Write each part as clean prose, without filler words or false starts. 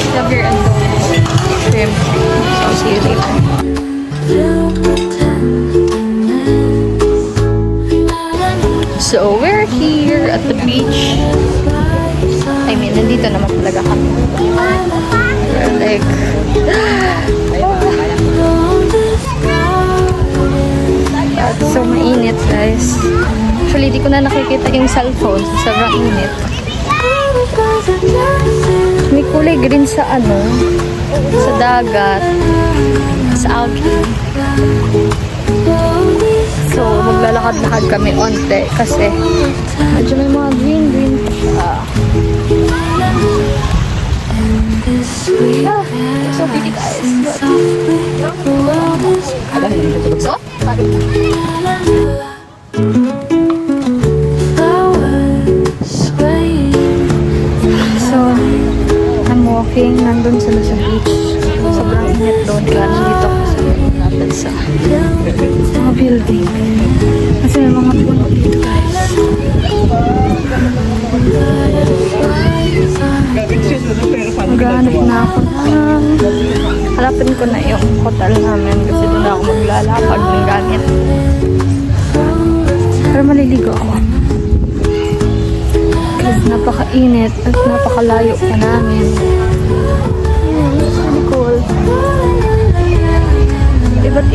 Sugar and shrimp. So, see you later. So, we're here at the beach. I mean, nandito naman talaga kami. We're like... At so, mainit, guys. Actually, di ko na nakikita yung cellphone. Sobrang init. May kulay green sa ano, sa dagat, sa algae. So, maglalakad-lakad kami onte kasi medyo may mga green pa siya. So pretty, guys. Alam niyo dito bugso? So, I'm walking. Nandun sila sa beach. Sobrang init doon. Kaya nandito ako sa natin sa mga building. Kasi may mga puno dito, guys. Maghanap na ako ng... Halapin ko na yung hotel namin kasi doon ako maglalapag ng gamit. Pero maliligo ako. Kasi napakainit at napakalayo pa namin. It's really cool. Iba't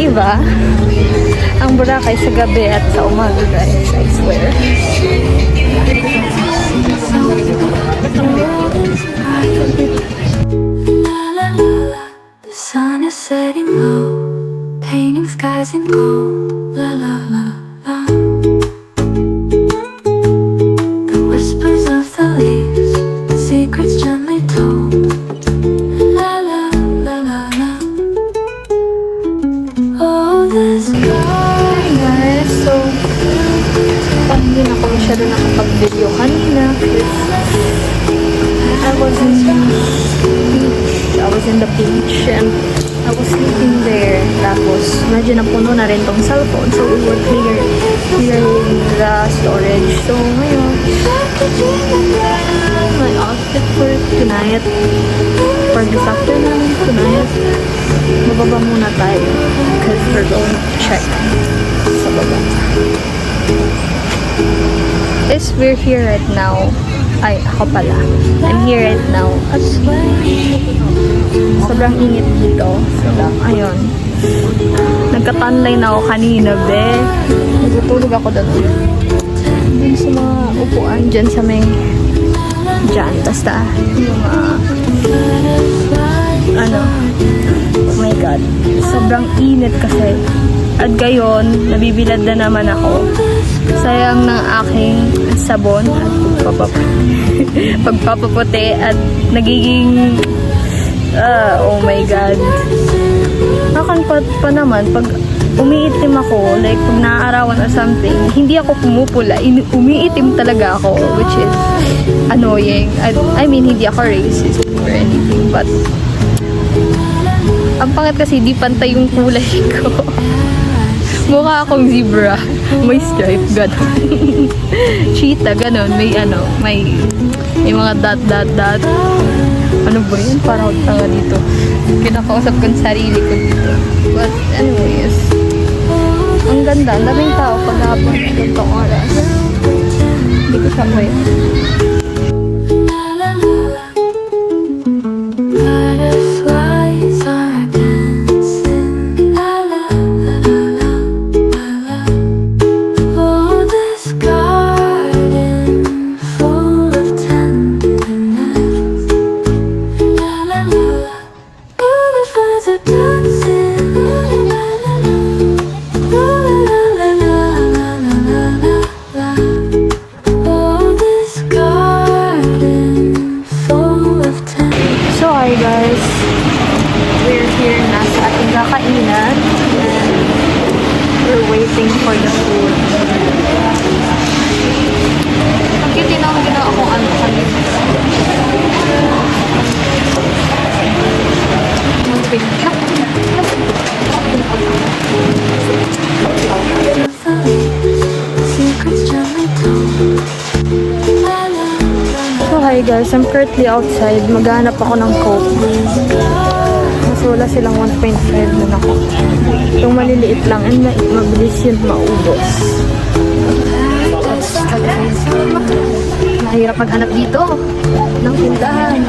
iba ang Boracay sa gabi at sa umaga, guys. I swear. The sun is setting low, painting skies in gold. La la la la. The whispers of the leaves, secrets gently told. La la la la la. Oh, the sky. Guys, so hindi na ako masyado nakapag-video kanina. I was in the beach and I was sleeping there. Tapos, medyo napuno na rin tong cellphone. So, we were clearing the storage. So, ngayon, my outfit for tonight, for this afternoon, tonight, mababa muna tayo because we're going to check sa baba. Is we're here right now. Ay, ako pala. I'm here right now. At sobrang init dito. So, ayun. Nagkatanlay na ako kanina, be. Nagtutulog ako doon. Dun sa mga upuan dyan sa may dyan. Basta yung oh my god. Sobrang init kasi. At gayon, nabibilad na naman ako. Sayang ng aking sabon at pagpapaputi at nagiging oh my god. Nakanpat pa naman pag umiitim ako, like pag naaarawan or something, hindi ako pumupula, umiitim talaga ako, which is annoying. I mean, hindi ako racist or anything, but ang pangit kasi di pantay yung kulay ko. Mukha akong zebra. May stripe, gano'n. Cheetah, gano'n. May mga dot. Ano ba yun? Parang tanga dito. Kinakausap ko yung sarili ko dito. But anyways, ang ganda. Ang daming tao pag nakapag itong oras. Hindi ko siya pwede. Kainan. We're waiting for the food. Ang cute din ang ginawa akong ano kanina. hi guys, I'm currently outside. Maghanap ako ng Coke. Mas wala silang 1.5 na ako. Yung maliliit lang and mabilis yun maubos. Mahirap maghanap dito ng tindahan.